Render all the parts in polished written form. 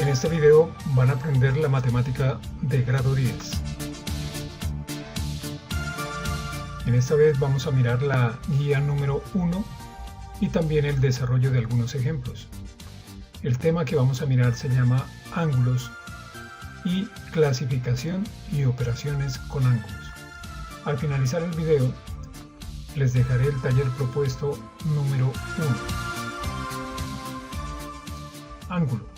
En este video van a aprender la matemática de grado 10. En esta vez vamos a mirar la guía número 1 y también el desarrollo de algunos ejemplos. El tema que vamos a mirar se llama ángulos y clasificación y operaciones con ángulos. Al finalizar el video les dejaré el taller propuesto número 1. Ángulo.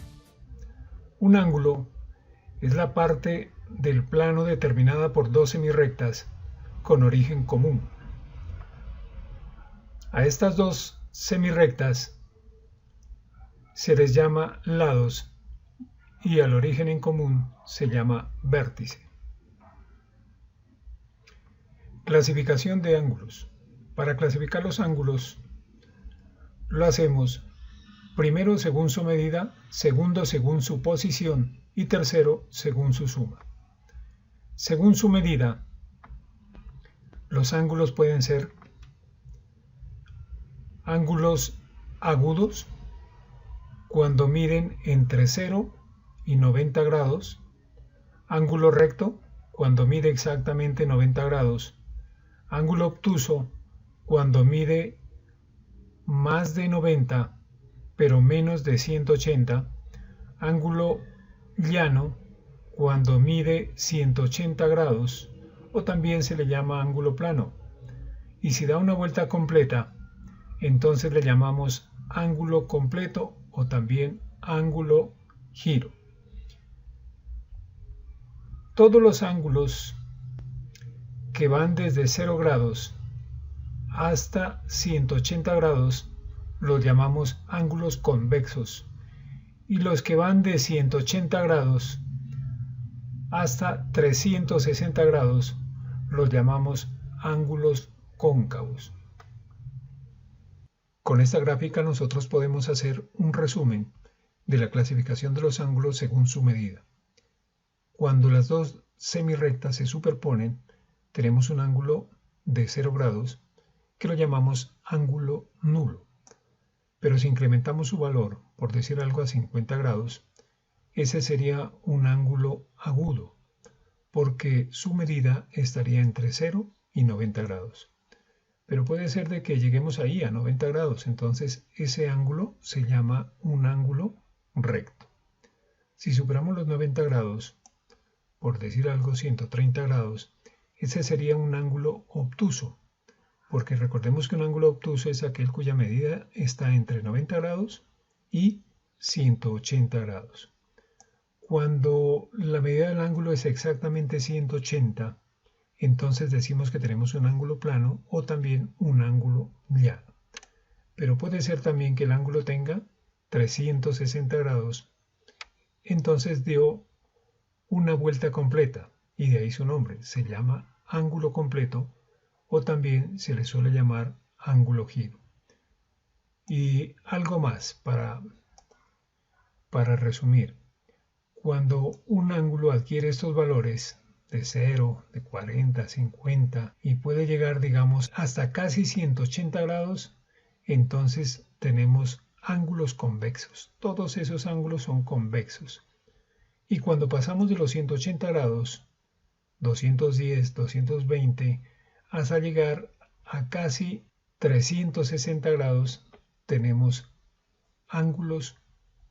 Un ángulo es la parte del plano determinada por dos semirrectas con origen común. A estas dos semirrectas se les llama lados y al origen en común se llama vértice. Clasificación de ángulos. Para clasificar los ángulos lo hacemos primero según su medida, segundo según su posición y tercero según su suma. Según su medida, los ángulos pueden ser ángulos agudos cuando miden entre 0 y 90 grados, ángulo recto cuando mide exactamente 90 grados, ángulo obtuso cuando mide más de 90 pero menos de 180, ángulo llano cuando mide 180 grados o también se le llama ángulo plano, y si da una vuelta completa entonces le llamamos ángulo completo o también ángulo giro. Todos los ángulos que van desde 0 grados hasta 180 grados los llamamos ángulos convexos, y los que van de 180 grados hasta 360 grados los llamamos ángulos cóncavos. Con esta gráfica nosotros podemos hacer un resumen de la clasificación de los ángulos según su medida. Cuando las dos semirrectas se superponen, tenemos un ángulo de 0 grados que lo llamamos ángulo nulo. Pero si incrementamos su valor, por decir algo, a 50 grados, ese sería un ángulo agudo, porque su medida estaría entre 0 y 90 grados. Pero puede ser de que lleguemos ahí a 90 grados, entonces ese ángulo se llama un ángulo recto. Si superamos los 90 grados, por decir algo 130 grados, ese sería un ángulo obtuso, porque recordemos que un ángulo obtuso es aquel cuya medida está entre 90 grados y 180 grados. Cuando la medida del ángulo es exactamente 180, entonces decimos que tenemos un ángulo plano o también un ángulo llano. Pero puede ser también que el ángulo tenga 360 grados, entonces dio una vuelta completa y de ahí su nombre, se llama ángulo completo o también se le suele llamar ángulo giro. Y algo más para resumir. Cuando un ángulo adquiere estos valores de 0, de 40, 50 y puede llegar, digamos, hasta casi 180 grados, entonces tenemos ángulos convexos. Todos esos ángulos son convexos. Y cuando pasamos de los 180 grados, 210, 220, hasta llegar a casi 360 grados, tenemos ángulos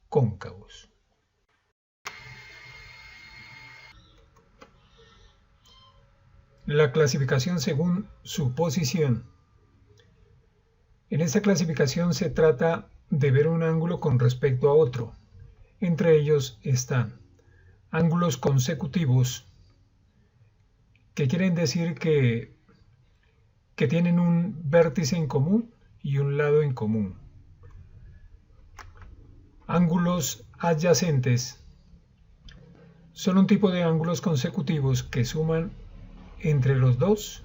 cóncavos. La clasificación según su posición. En esta clasificación se trata de ver un ángulo con respecto a otro. Entre ellos están ángulos consecutivos, que quieren decir que tienen un vértice en común y un lado en común. Ángulos adyacentes son un tipo de ángulos consecutivos que suman entre los dos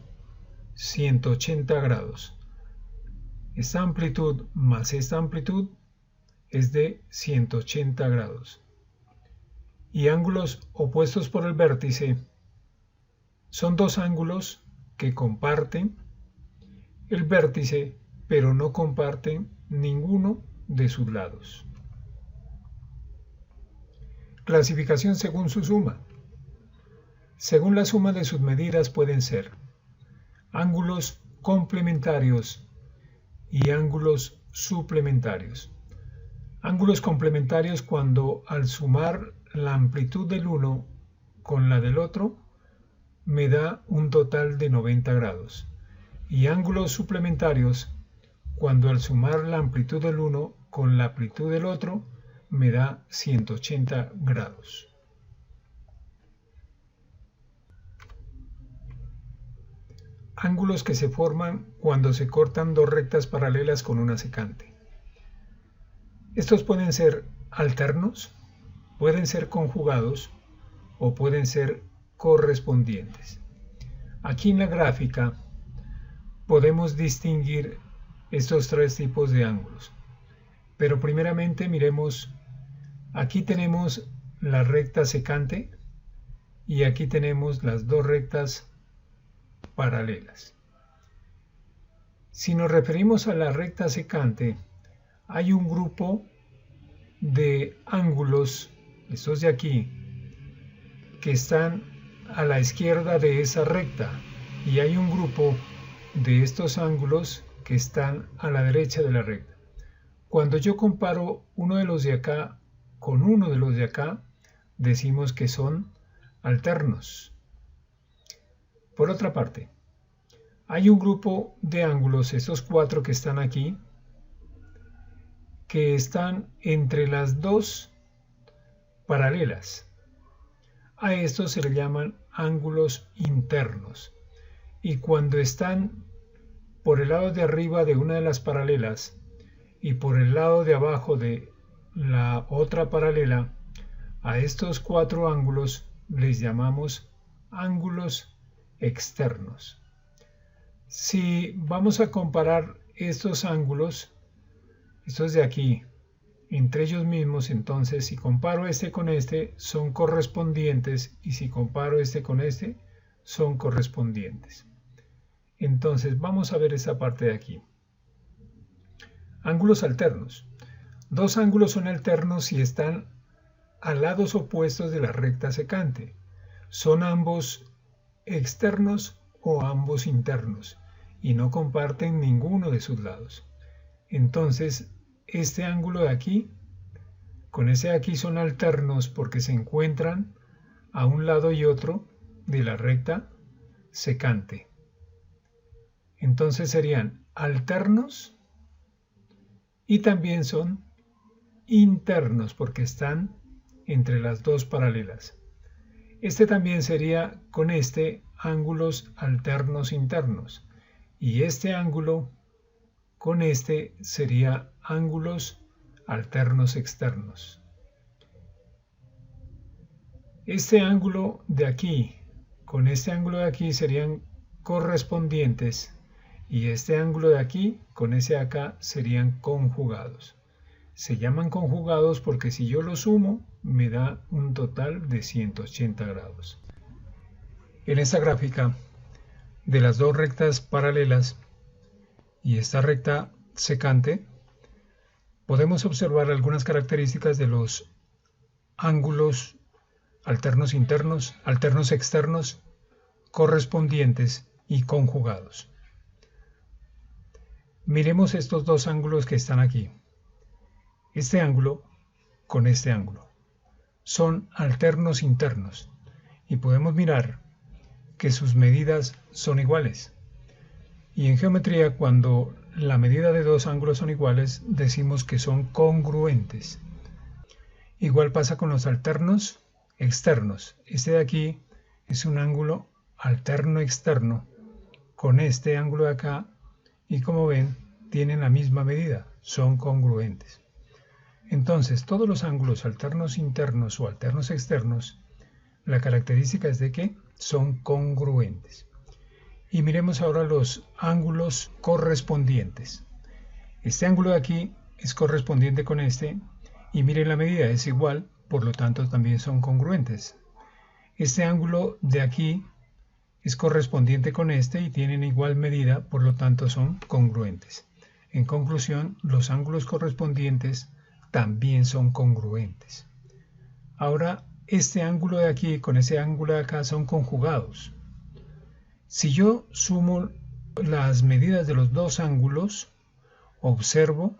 180 grados. Esta amplitud más esta amplitud es de 180 grados. Y ángulos opuestos por el vértice son dos ángulos que comparten el vértice, pero no comparten ninguno de sus lados. Clasificación según su suma. Según la suma de sus medidas pueden ser ángulos complementarios y ángulos suplementarios. Ángulos complementarios cuando al sumar la amplitud del uno con la del otro me da un total de 90 grados. Y ángulos suplementarios cuando al sumar la amplitud del uno con la amplitud del otro me da 180 grados. Ángulos que se forman cuando se cortan dos rectas paralelas con una secante. Estos pueden ser alternos, pueden ser conjugados o pueden ser correspondientes. Aquí en la gráfica podemos distinguir estos tres tipos de ángulos. Pero primeramente miremos, aquí tenemos la recta secante y aquí tenemos las dos rectas paralelas. Si nos referimos a la recta secante, hay un grupo de ángulos, estos de aquí, que están a la izquierda de esa recta, y hay un grupo de estos ángulos que están a la derecha de la recta. Cuando yo comparo uno de los de acá con uno de los de acá, decimos que son alternos. Por otra parte, hay un grupo de ángulos, estos cuatro que están aquí, que están entre las dos paralelas. A estos se le llaman ángulos internos. Y cuando están por el lado de arriba de una de las paralelas y por el lado de abajo de la otra paralela, a estos cuatro ángulos les llamamos ángulos externos. Si vamos a comparar estos ángulos, estos de aquí, entre ellos mismos, entonces si comparo este con este, son correspondientes, y si comparo este con este, son correspondientes. Entonces vamos a ver esta parte de aquí. Ángulos alternos. Dos ángulos son alternos si están a lados opuestos de la recta secante. Son ambos externos o ambos internos y no comparten ninguno de sus lados. Entonces este ángulo de aquí con ese de aquí son alternos porque se encuentran a un lado y otro de la recta secante. Entonces serían alternos y también son internos porque están entre las dos paralelas. Este también sería con este ángulos alternos internos y este ángulo con este sería ángulos alternos externos. Este ángulo de aquí con este ángulo de aquí serían correspondientes y este ángulo de aquí con ese de acá serían conjugados. Se llaman conjugados porque si yo los sumo me da un total de 180 grados. En esta gráfica de las dos rectas paralelas y esta recta secante podemos observar algunas características de los ángulos alternos internos, alternos externos, correspondientes y conjugados. Miremos estos dos ángulos que están aquí. Este ángulo con este ángulo son alternos internos y podemos mirar que sus medidas son iguales. Y en geometría, cuando la medida de dos ángulos son iguales, decimos que son congruentes. Igual pasa con los alternos externos. Este de aquí es un ángulo alterno externo con este ángulo de acá y como ven tienen la misma medida, son congruentes. Entonces todos los ángulos alternos internos o alternos externos, la característica es de que son congruentes. Y miremos ahora los ángulos correspondientes. Este ángulo de aquí es correspondiente con este y miren la medida es igual, por lo tanto también son congruentes. Este ángulo de aquí es correspondiente con este y tienen igual medida, por lo tanto son congruentes. En conclusión, los ángulos correspondientes también son congruentes. Ahora este ángulo de aquí con ese ángulo de acá son conjugados. Si yo sumo las medidas de los dos ángulos, observo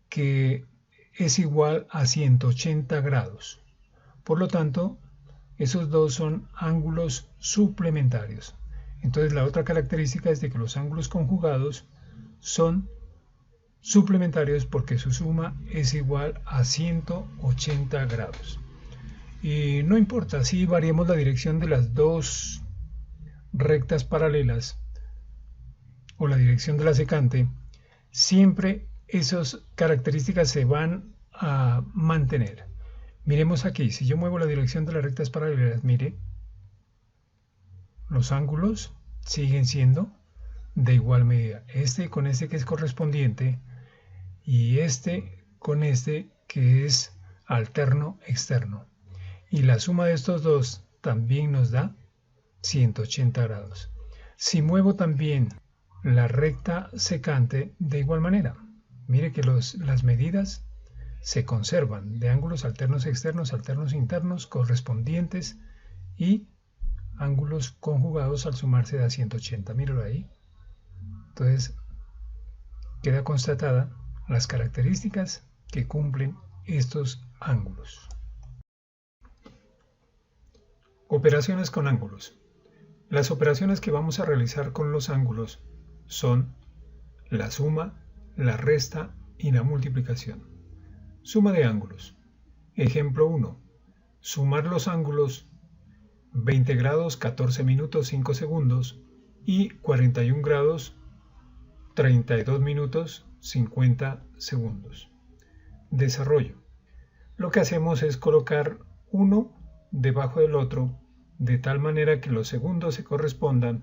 que es igual a 180 grados. Por lo tanto, esos dos son ángulos suplementarios. Entonces la otra característica es de que los ángulos conjugados son suplementarios porque su suma es igual a 180 grados. Y no importa si variemos la dirección de las dos rectas paralelas o la dirección de la secante, siempre esas características se van a mantener. Miremos aquí, si yo muevo la dirección de las rectas paralelas, mire, los ángulos siguen siendo de igual medida. Este con este que es correspondiente y este con este que es alterno externo. Y la suma de estos dos también nos da 180 grados. Si muevo también la recta secante de igual manera, mire que las medidas se conservan de ángulos alternos externos, alternos internos, correspondientes y ángulos conjugados al sumarse da 180. Míralo ahí. Entonces queda constatada las características que cumplen estos ángulos. Operaciones con ángulos. Las operaciones que vamos a realizar con los ángulos son la suma, la resta y la multiplicación. Suma de ángulos. Ejemplo 1. Sumar los ángulos 20 grados 14 minutos 5 segundos y 41 grados 32 minutos 50 segundos. Desarrollo. Lo que hacemos es colocar uno debajo del otro de tal manera que los segundos se correspondan,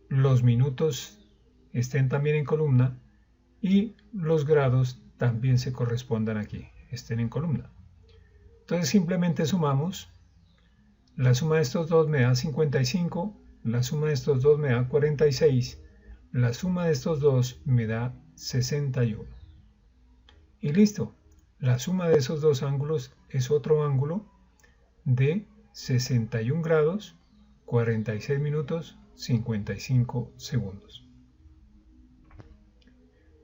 los minutos estén también en columna y los grados también se correspondan aquí, estén en columna. Entonces simplemente sumamos. La suma de estos dos me da 55, la suma de estos dos me da 46, la suma de estos dos me da 61. Y listo, la suma de esos dos ángulos es otro ángulo de 61 grados, 46 minutos, 55 segundos.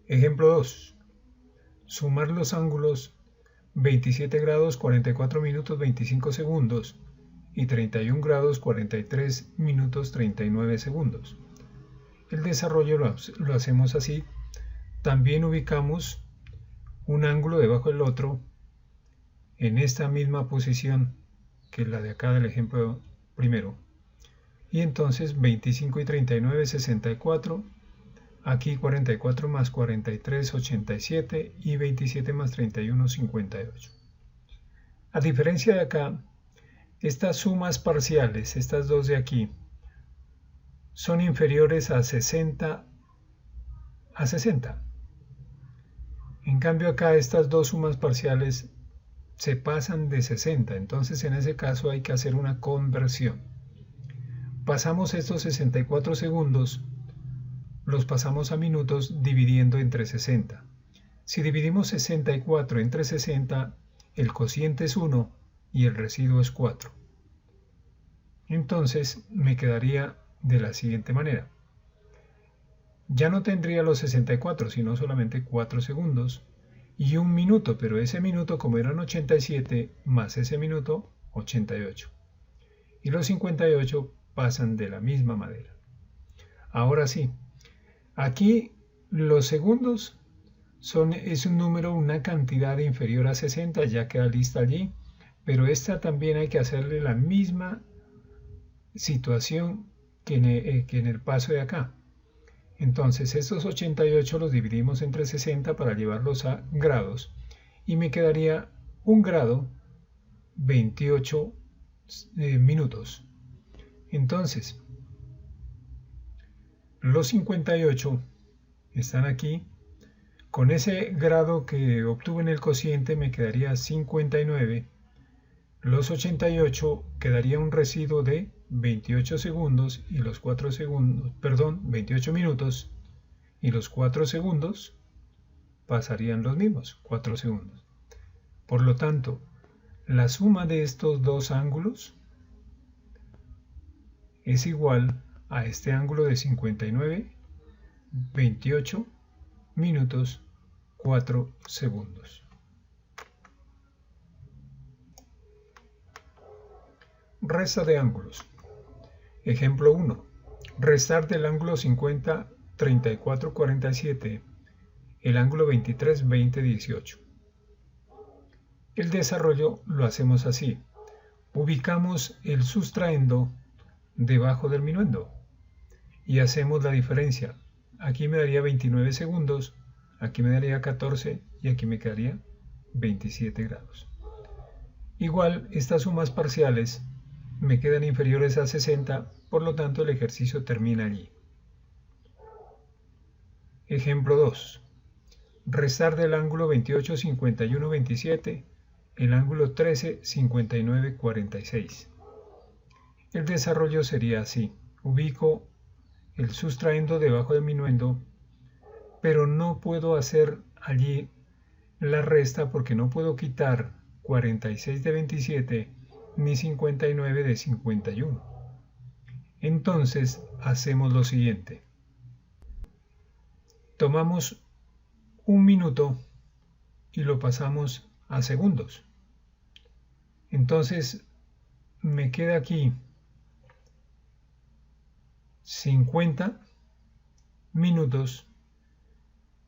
Ejemplo 2. Sumar los ángulos 27 grados, 44 minutos, 25 segundos y 31 grados 43 minutos 39 segundos. El desarrollo lo hacemos así. También ubicamos un ángulo debajo del otro en esta misma posición que la de acá del ejemplo primero. Y entonces 25 y 39, 64. Aquí 44 más 43, 87 y 27 más 31, 58. A diferencia de acá, estas sumas parciales, estas dos de aquí, son inferiores a 60. En cambio acá estas dos sumas parciales se pasan de 60, entonces en ese caso hay que hacer una conversión. Pasamos estos 64 segundos, los pasamos a minutos dividiendo entre 60. Si dividimos 64 entre 60, el cociente es 1 y el residuo es 4. Entonces me quedaría de la siguiente manera. Ya no tendría los 64, sino solamente 4 segundos y un minuto, pero ese minuto como eran 87 más ese minuto, 88. Y los 58 pasan de la misma manera. Ahora sí, aquí los segundos es un número, una cantidad inferior a 60, ya queda lista allí, pero esta también hay que hacerle la misma situación que en el paso de acá. Entonces estos 88 los dividimos entre 60 para llevarlos a grados y me quedaría un grado 28 minutos. Entonces los 58 están aquí. Con ese grado que obtuve en el cociente me quedaría 59. Los 88 quedaría un residuo de 28 segundos y los 4 segundos, 28 minutos y los 4 segundos pasarían los mismos, 4 segundos. Por lo tanto, La suma de estos dos ángulos es igual a este ángulo de 59, 28 minutos 4 segundos. Resta de ángulos. Ejemplo 1. Restar del ángulo 50, 34, 47 el ángulo 23, 20, 18. El desarrollo lo hacemos así. Ubicamos el sustraendo debajo del minuendo y hacemos la diferencia. Aquí me daría 29 segundos, aquí me daría 14 y aquí me quedaría 27 grados. Igual, estas sumas parciales me quedan inferiores a 60, por lo tanto el ejercicio termina allí. Ejemplo 2. Restar del ángulo 28, 51, 27 el ángulo 13, 59, 46. El desarrollo sería así. Ubico el sustraendo debajo del minuendo, pero no puedo hacer allí la resta porque no puedo quitar 46 de 27 ni 59 de 51. Entonces hacemos lo siguiente. Tomamos un minuto y lo pasamos a segundos. Entonces me queda aquí 50 minutos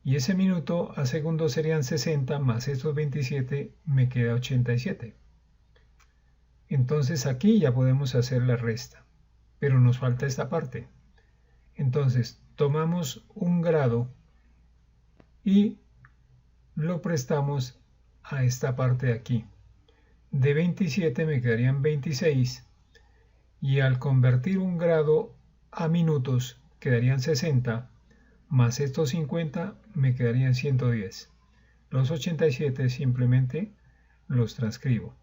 y ese minuto a segundos serían 60 más estos 27 me queda 87. Entonces aquí ya podemos hacer la resta, pero nos falta esta parte. Entonces tomamos un grado y lo prestamos a esta parte de aquí. De 27 me quedarían 26 y al convertir un grado a minutos quedarían 60 más estos 50 me quedarían 110. Los 87 simplemente los transcribo.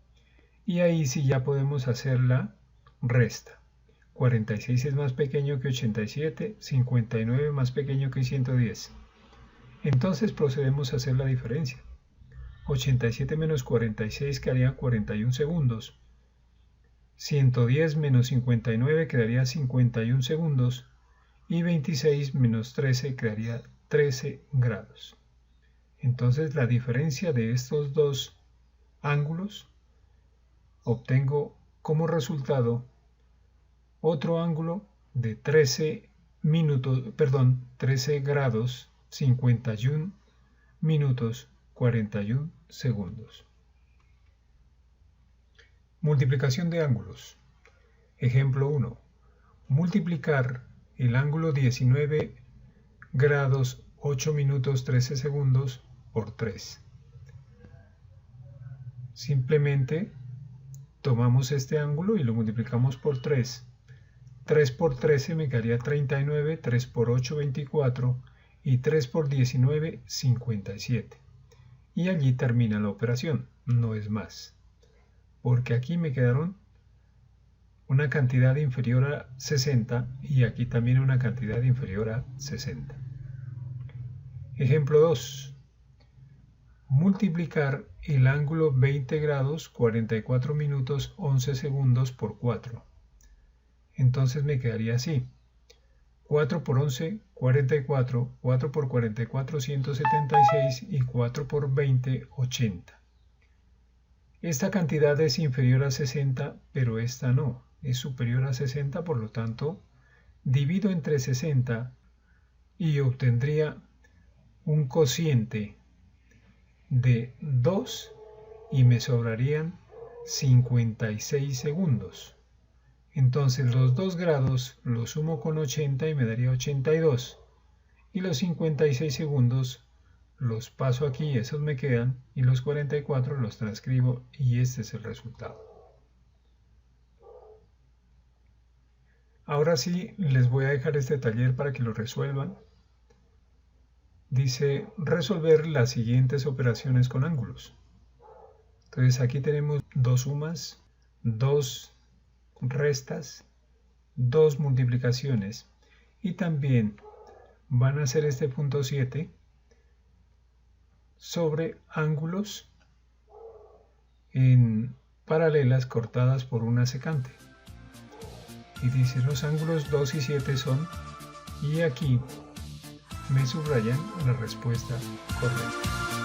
Y ahí sí ya podemos hacer la resta. 46 es más pequeño que 87, 59 más pequeño que 110. Entonces procedemos a hacer la diferencia. 87 menos 46 quedaría 41 segundos. 110 menos 59 quedaría 51 segundos. Y 26 menos 13 quedaría 13 grados. Entonces la diferencia de estos dos ángulos obtengo como resultado otro ángulo de 13 grados 51 minutos 41 segundos. Multiplicación de ángulos. Ejemplo 1. Multiplicar el ángulo 19 grados 8 minutos 13 segundos por 3. Simplemente tomamos este ángulo y lo multiplicamos por 3. 3 por 13 me quedaría 39, 3 por 8, 24 y 3 por 19, 57. Y allí termina la operación, no es más. Porque aquí me quedaron una cantidad inferior a 60 y aquí también una cantidad inferior a 60. Ejemplo 2. Multiplicar el ángulo 20 grados 44 minutos 11 segundos por 4. Entonces me quedaría así. 4 por 11, 44, 4 por 44, 176 y 4 por 20, 80. Esta cantidad es inferior a 60, pero esta no. Es superior a 60, por lo tanto, divido entre 60 y obtendría un cociente de 2 y me sobrarían 56 segundos. Entonces los 2 grados los sumo con 80 y me daría 82. Y los 56 segundos los paso aquí, esos me quedan, y los 44 los transcribo y este es el resultado. Ahora sí les voy a dejar este taller para que lo resuelvan. Dice resolver las siguientes operaciones con ángulos. Entonces aquí tenemos 2 sumas, 2 restas, 2 multiplicaciones y también van a hacer este punto 7 sobre ángulos en paralelas cortadas por una secante. Y dice los ángulos 2 y 7 son, y aquí me subrayan la respuesta correcta.